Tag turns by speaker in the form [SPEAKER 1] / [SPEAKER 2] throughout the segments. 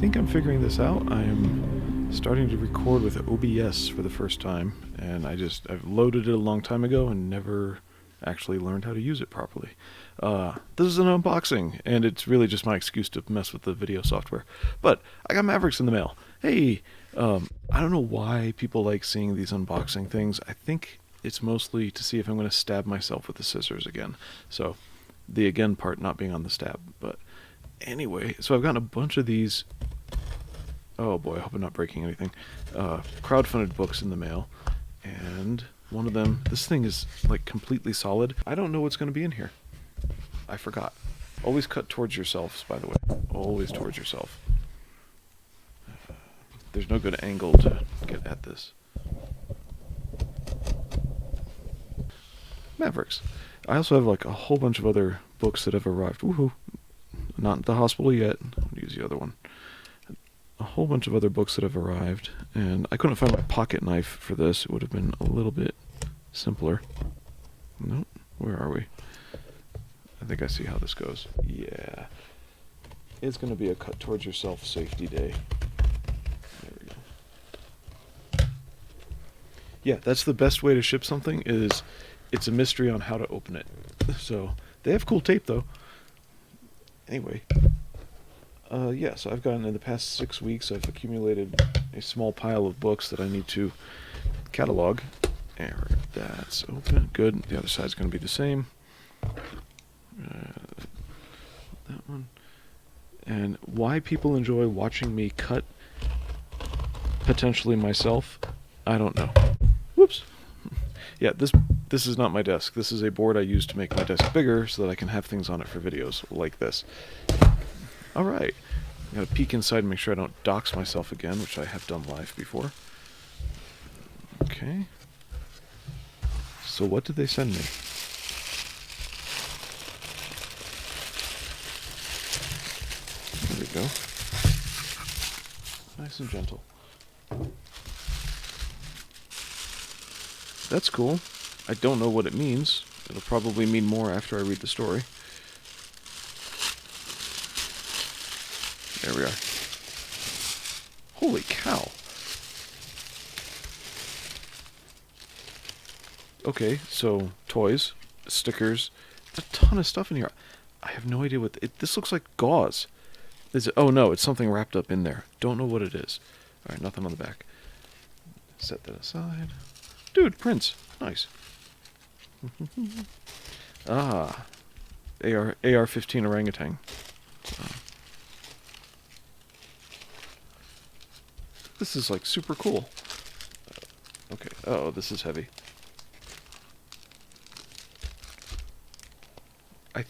[SPEAKER 1] think I'm figuring this out. I'm starting to record with OBS for the first time, and I've loaded it a long time ago and never actually learned how to use it properly. This is an unboxing, and it's really just my excuse to mess with the video software. But I got Mavrics in the mail. Hey, I don't know why people like seeing these unboxing things. I think it's mostly to see if I'm going to stab myself with the scissors again. So, the again part not being on the stab. But anyway, so I've gotten a bunch of these. Oh boy, I hope I'm not breaking anything. Crowdfunded books in the mail. And one of them, this thing is like completely solid. I don't know what's going to be in here. I forgot. Always cut towards yourselves, by the way. Always towards yourself. There's no good angle to get at this. Mavrics. I also have like a whole bunch of other books that have arrived. Woohoo! Not at the hospital yet. I'll use the other one. A whole bunch of other books that have arrived, and I couldn't find my pocket knife for this. It would have been a little bit simpler. Nope. Where are we? I think I see how this goes. Yeah. It's going to be a cut towards yourself safety day. There we go. Yeah, that's the best way to ship something, is it's a mystery on how to open it. So, they have cool tape though. Anyway. Yeah, so I've gotten, in the past 6 weeks, I've accumulated a small pile of books that I need to catalog. There, that's open. Good. The other side's going to be the same. That one. And why people enjoy watching me cut potentially myself, I don't know. Whoops. Yeah, this is not my desk. This is a board I use to make my desk bigger so that I can have things on it for videos like this. Alright. I'm going to peek inside and make sure I don't dox myself again, which I have done live before. Okay. So what did they send me? There we go. Nice and gentle. That's cool. I don't know what it means. It'll probably mean more after I read the story. There we are. Holy cow. Okay, so toys, stickers, there's a ton of stuff in here. I have no idea what this looks like. Gauze. Is it? Oh no, it's something wrapped up in there. Don't know what it is. All right, nothing on the back. Set that aside. Dude, prints. Nice. Ah, AR-15 orangutan. This is like super cool. Okay. Oh, this is heavy. I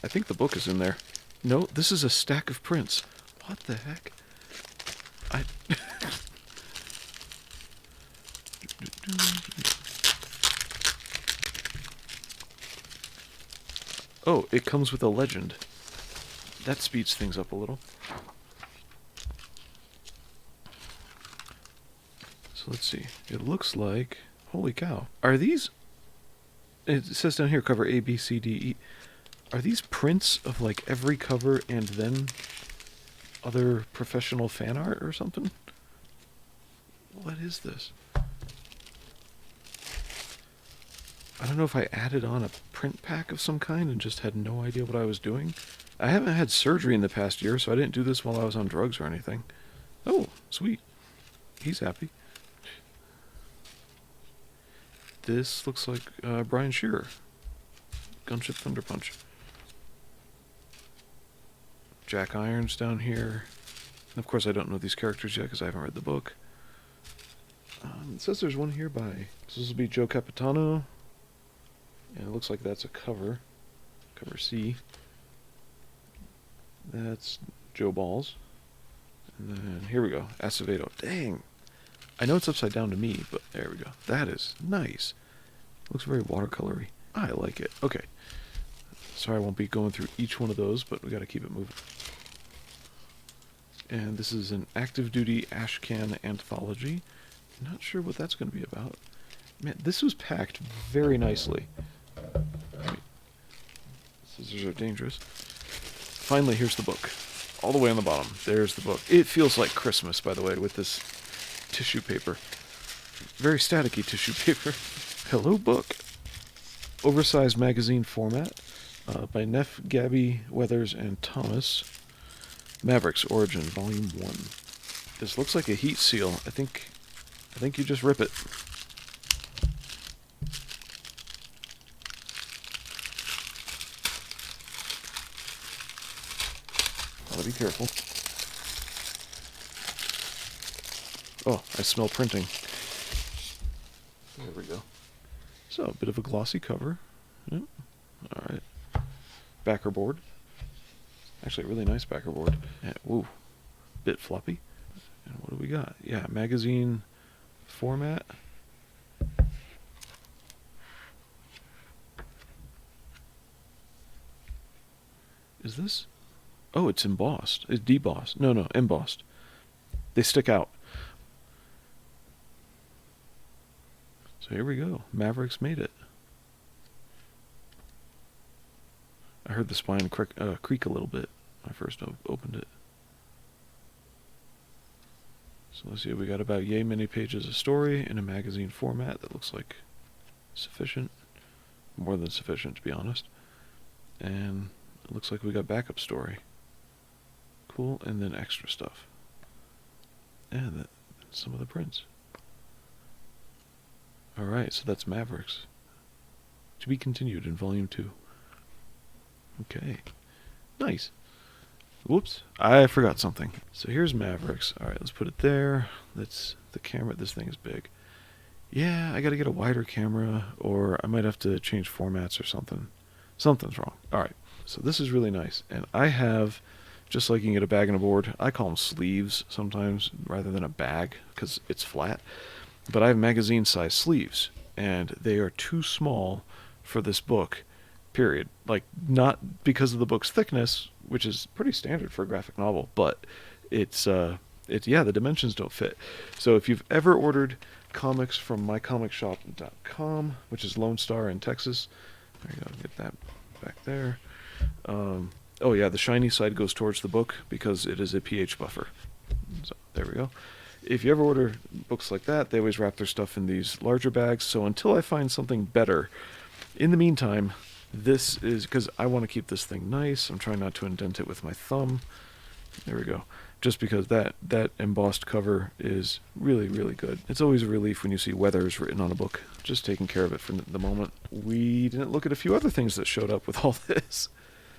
[SPEAKER 1] think the book is in there. No, this is a stack of prints. What the heck? Oh, it comes with a legend. That speeds things up a little. So let's see. It looks like... Holy cow. Are these... It says down here, cover A, B, C, D, E. Are these prints of, like, every cover and then other professional fan art or something? What is this? I don't know if I added on a print pack of some kind and just had no idea what I was doing. I haven't had surgery in the past year, so I didn't do this while I was on drugs or anything. Oh, sweet. He's happy. This looks like Brian Shearer. Gunship Thunder Punch. Jack Irons down here. And of course I don't know these characters yet because I haven't read the book. It says there's one here by... So this will be Joe Capitano. And it looks like that's a cover. Cover C. That's Joe Balls. And then here we go. Acevedo. Dang! I know it's upside down to me, but there we go. That is nice. Looks very watercolory. I like it. Okay. Sorry I won't be going through each one of those, but we gotta keep it moving. And this is an active duty ashcan anthology. Not sure what that's gonna be about. Man, this was packed very nicely. Scissors are dangerous. Finally, here's the book. all the way on the bottom. There's the book. It feels like Christmas, by the way, with this tissue paper. Very staticky tissue paper. Hello, book. Oversized magazine format by Neff, Gabby, Weathers, and Thomas. Mavrics Origin, Volume 1. This looks like a heat seal. I think you just rip it. Gotta be careful. Oh, I smell printing. There we go. So, a bit of a glossy cover. Yep. Alright. Backer board. Actually, a really nice backer board. Yeah, ooh. Bit floppy. And what do we got? Yeah, magazine format. Is this? Oh, it's embossed. It's debossed. No, embossed. They stick out. So here we go. Mavrics made it. I heard the spine creak a little bit when I first opened it. So let's see, we got about yay many pages of story in a magazine format that looks like sufficient. More than sufficient, to be honest. And it looks like we got backup story. Cool, and then extra stuff. And some of the prints. Alright, so that's Mavrics. To be continued in Volume 2. Okay. Nice. Whoops, I forgot something. So here's Mavrics. Alright, let's put it there. That's the camera. This thing is big. Yeah, I gotta get a wider camera, or I might have to change formats or something. Something's wrong. Alright, so this is really nice. And I have, just like you can get a bag and a board, I call them sleeves sometimes rather than a bag because it's flat. But I have magazine-sized sleeves, and they are too small for this book, period. Like, not because of the book's thickness, which is pretty standard for a graphic novel, but yeah, the dimensions don't fit. So if you've ever ordered comics from mycomicshop.com, which is Lone Star in Texas, there you go, get that back there. Oh yeah, the shiny side goes towards the book because it is a pH buffer. So there we go. If you ever order books like that, they always wrap their stuff in these larger bags. So until I find something better, in the meantime, this is, because I want to keep this thing nice. I'm trying not to indent it with my thumb. There we go. Just because that embossed cover is really, really good. It's always a relief when you see Weathers written on a book. Just taking care of it for the moment. We didn't look at a few other things that showed up with all this.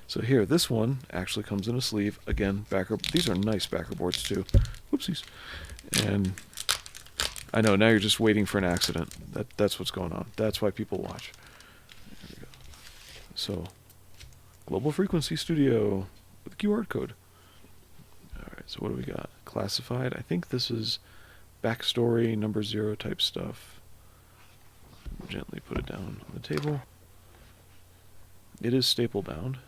[SPEAKER 1] So here, this one actually comes in a sleeve. Again, backer. These are nice backer boards too. Whoopsies. And I know, now you're just waiting for an accident. That's what's going on. That's why people watch. There we go. So, Global Frequency Studio with QR code. Alright, so what do we got? Classified. I think this is backstory, number 0 type stuff. Gently put it down on the table. It is staple bound.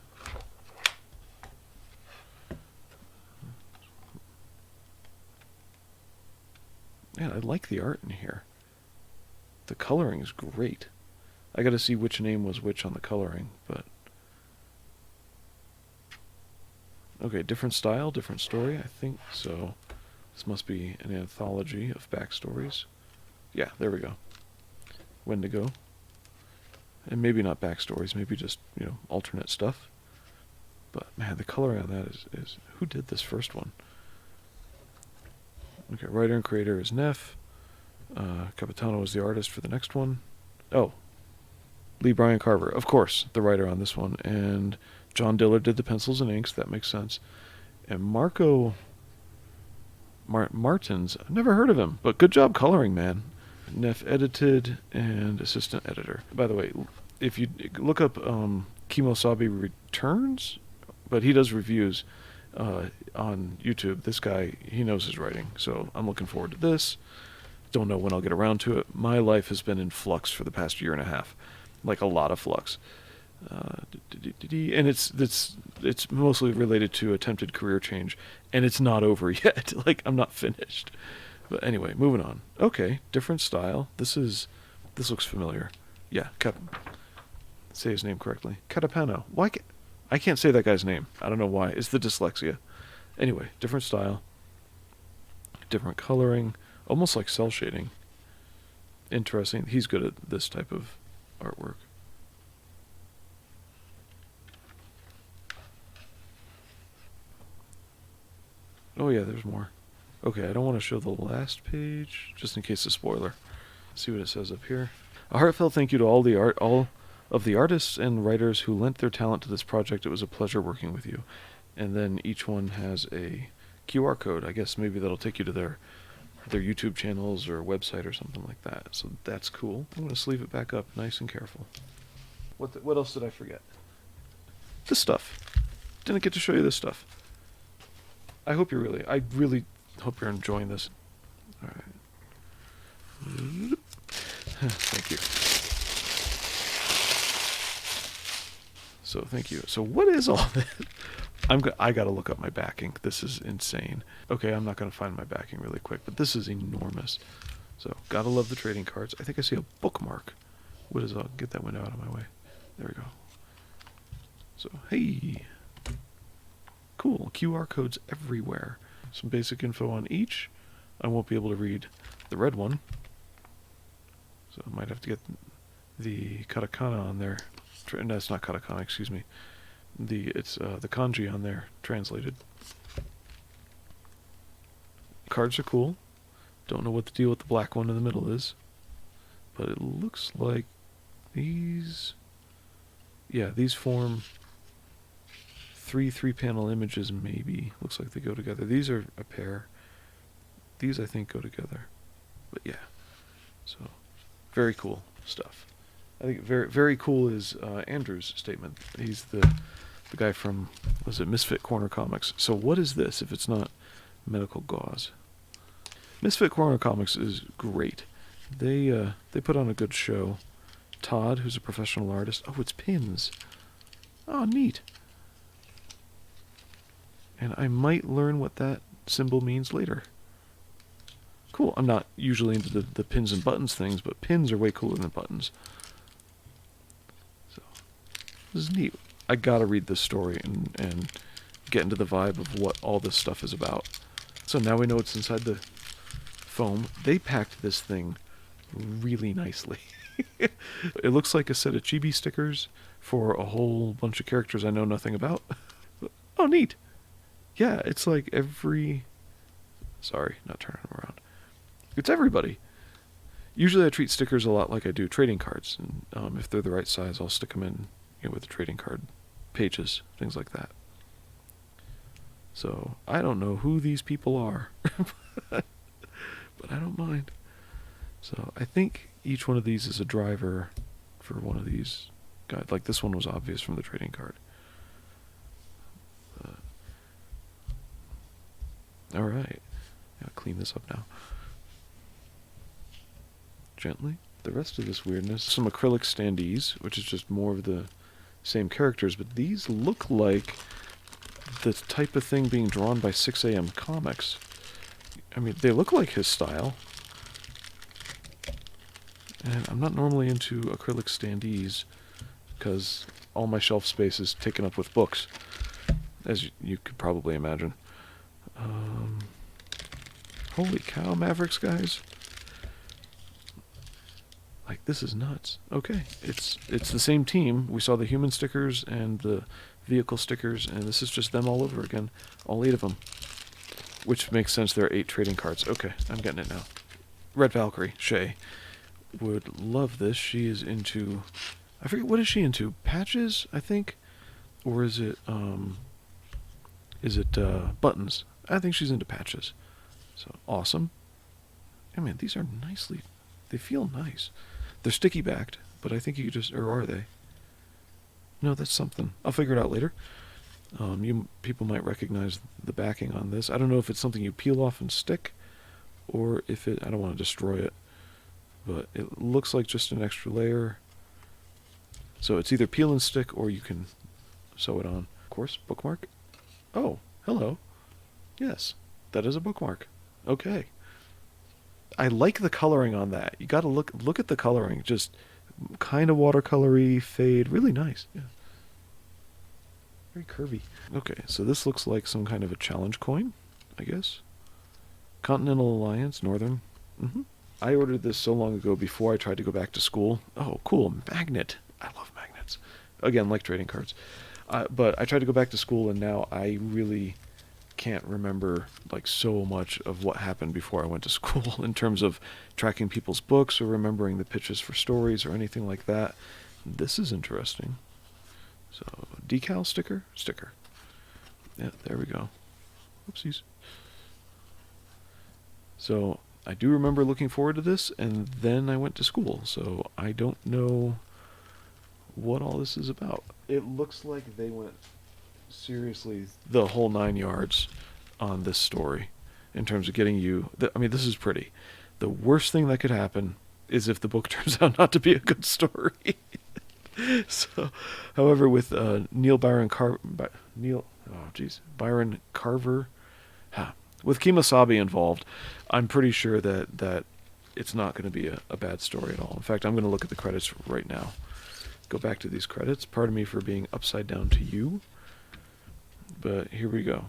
[SPEAKER 1] Man, I like the art in here. The coloring is great. I gotta see which name was which on the coloring, but... Okay, different style, different story, I think so. This must be an anthology of backstories. Yeah, there we go. Wendigo. And maybe not backstories, maybe just, alternate stuff. But, man, the coloring on that is... Who did this first one? Okay, writer and creator is Neff. Capitano is the artist for the next one. Oh, Lee Brian Carver, of course, the writer on this one. And John Dillard did the pencils and inks, that makes sense. And Marco Martins, I've never heard of him, but good job coloring, man. Neff edited and assistant editor. By the way, if you look up Kimosabi Returns, but he does reviews on YouTube. This guy, he knows his writing, so I'm looking forward to this. Don't know when I'll get around to it. My life has been in flux for the past year and a half, like a lot of flux. And it's mostly related to attempted career change, and it's not over yet. Like, I'm not finished. But anyway, moving on. Okay, different style. This looks familiar. Yeah, say his name correctly. Catapano. Why? I can't say that guy's name. I don't know why. It's the dyslexia. Anyway, different style, different coloring, almost like cell shading. Interesting. He's good at this type of artwork. Oh yeah, there's more. Okay, I don't want to show the last page, just in case of spoiler. See what it says up here. A heartfelt thank you to all of the artists and writers who lent their talent to this project. It was a pleasure working with you. And then each one has a QR code. I guess maybe that'll take you to their YouTube channels or website or something like that. So that's cool. I'm going to sleeve it back up nice and careful. What else did I forget? This stuff. Didn't get to show you this stuff. I really hope you're enjoying this. All right. Thank you. So thank you. So what is all this? I gotta look up my backing. This is insane. Okay, I'm not gonna find my backing really quick, but this is enormous. So gotta love the trading cards. I think I see a bookmark. What is? I'll get that window out of my way. There we go. So hey, cool. QR codes everywhere. Some basic info on each. I won't be able to read the red one, so I might have to get the katakana on there. No, it's not katakana. Excuse me. It's the kanji on there translated. Cards are cool. Don't know what the deal with the black one in the middle is, but it looks like these. Yeah, these form three panel images. Maybe looks like they go together. These are a pair. These I think go together. But yeah, so very cool stuff. I think very cool is Andrew's statement. He's the guy from, was it Misfit Corner Comics? So what is this if it's not medical gauze? Misfit Corner Comics is great. They put on a good show. Todd, who's a professional artist. Oh, it's pins. Oh, neat. And I might learn what that symbol means later. Cool. I'm not usually into the pins and buttons things, but pins are way cooler than buttons. So this is neat. I gotta read this story and get into the vibe of what all this stuff is about. So now we know what's inside the foam. They packed this thing really nicely. It looks like a set of chibi stickers for a whole bunch of characters I know nothing about. Oh, neat. Yeah, it's like every... Sorry, not turning them around. It's everybody. Usually I treat stickers a lot like I do trading cards. And if they're the right size, I'll stick them in, with the trading card pages, things like that. So, I don't know who these people are. But I don't mind. So, I think each one of these is a driver for one of these guys. Like this one was obvious from the trading card. Alright. Gotta clean this up now. Gently. The rest of this weirdness. Some acrylic standees, which is just more of the same characters, but these look like the type of thing being drawn by 6 AM Comics. I mean, they look like his style. And I'm not normally into acrylic standees because all my shelf space is taken up with books, as you could probably imagine. Holy cow, Mavrics, guys. Like, this is nuts. Okay, it's the same team. We saw the human stickers and the vehicle stickers, and this is just them all over again. All 8 of them. Which makes sense, there are 8 trading cards. Okay, I'm getting it now. Red Valkyrie, Shay, would love this. She is into... I forget, what is she into? Patches, I think? Or is it buttons? I think she's into patches. So, awesome. I mean, these are nicely... They feel nice. They're sticky backed, but I think you could just... Or are they? No, that's something. I'll figure it out later. People might recognize the backing on this. I don't know if it's something you peel off and stick, or if it... I don't want to destroy it, but it looks like just an extra layer. So it's either peel and stick, or you can sew it on. Of course, bookmark. Oh, hello. Yes, that is a bookmark. Okay. I like the coloring on that. You gotta look at the coloring. Just kind of watercolory, fade. Really nice. Yeah. Very curvy. Okay, so this looks like some kind of a challenge coin, I guess. Continental Alliance, Northern. I ordered this so long ago before I tried to go back to school. Oh, cool, magnet. I love magnets. Again, like trading cards. But I tried to go back to school, and now I really can't remember like so much of what happened before I went to school in terms of tracking people's books or remembering the pitches for stories or anything like that. This is interesting. So, decal sticker? Sticker. Yeah, there we go. Oopsies. So, I do remember looking forward to this, and then I went to school, so I don't know what all this is about. It looks like they went seriously the whole 9 yards on this story in terms of getting you. I mean, this is pretty. The worst thing that could happen is if the book turns out not to be a good story. So, however, with Byron Carver, with Kemosabe involved, I'm pretty sure that it's not going to be a bad story at all. In fact, I'm going to look at the credits right now. Go back to these credits. Pardon me for being upside down to you. But here we go.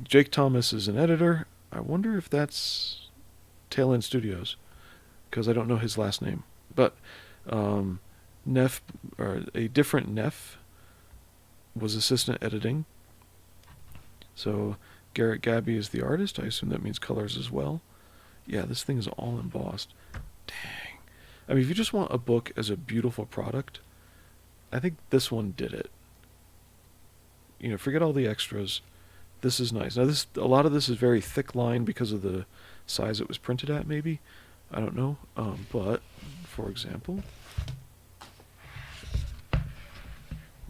[SPEAKER 1] Jake Thomas is an editor. I wonder if that's Tail End Studios, because I don't know his last name. But Neff, or a different Neff, was assistant editing. So Garrett Gabby is the artist. I assume that means colors as well. Yeah, this thing is all embossed. Dang. I mean, if you just want a book as a beautiful product, I think this one did it. You know, forget all the extras. This is nice. Now, a lot of this is very thick line because of the size it was printed at, maybe. I don't know. But, for example,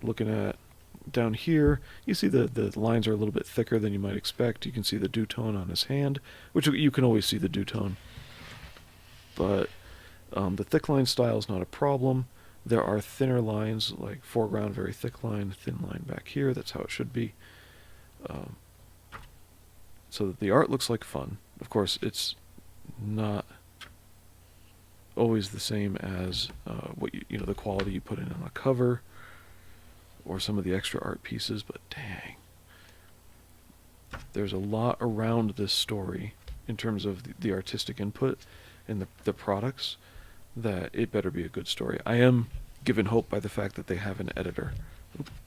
[SPEAKER 1] looking at down here, you see the lines are a little bit thicker than you might expect. You can see the dew tone on his hand, which you can always see the dew tone. But the thick line style is not a problem. There are thinner lines, like foreground, very thick line, thin line back here. That's how it should be. So that the art looks like fun. Of course, it's not always the same as what the quality you put in on a cover or some of the extra art pieces, but dang. There's a lot around this story in terms of the artistic input and the products that it better be a good story. I am given hope by the fact that they have an editor.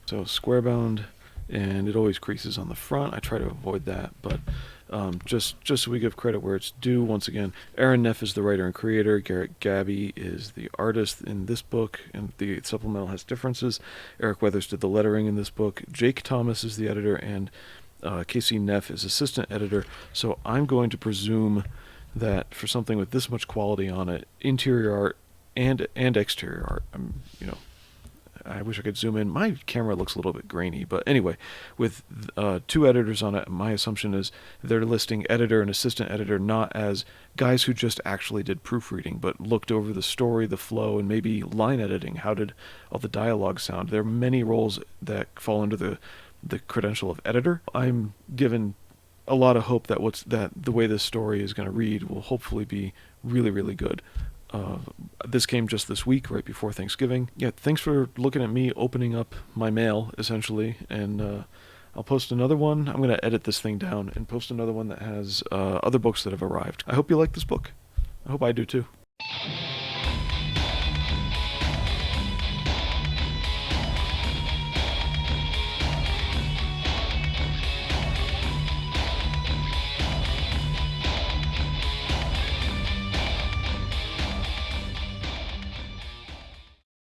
[SPEAKER 1] So square-bound, and it always creases on the front. I try to avoid that, but just so we give credit where it's due, once again, Aaron Neff is the writer and creator. Garrett Gabby is the artist in this book, and the supplemental has differences. Eric Weathers did the lettering in this book. Jake Thomas is the editor, and Casey Neff is assistant editor. So I'm going to presume that for something with this much quality on it, interior art and exterior art, I wish I could zoom in. My camera looks a little bit grainy, but anyway, with two editors on it, my assumption is they're listing editor and assistant editor not as guys who just actually did proofreading, but looked over the story, the flow, and maybe line editing. How did all the dialogue sound? There are many roles that fall under the credential of editor. I'm given a lot of hope that the way this story is going to read will hopefully be really, really good. This came just this week, right before Thanksgiving. Yeah, thanks for looking at me opening up my mail, essentially, and I'll post another one. I'm going to edit this thing down and post another one that has other books that have arrived. I hope you like this book. I hope I do too.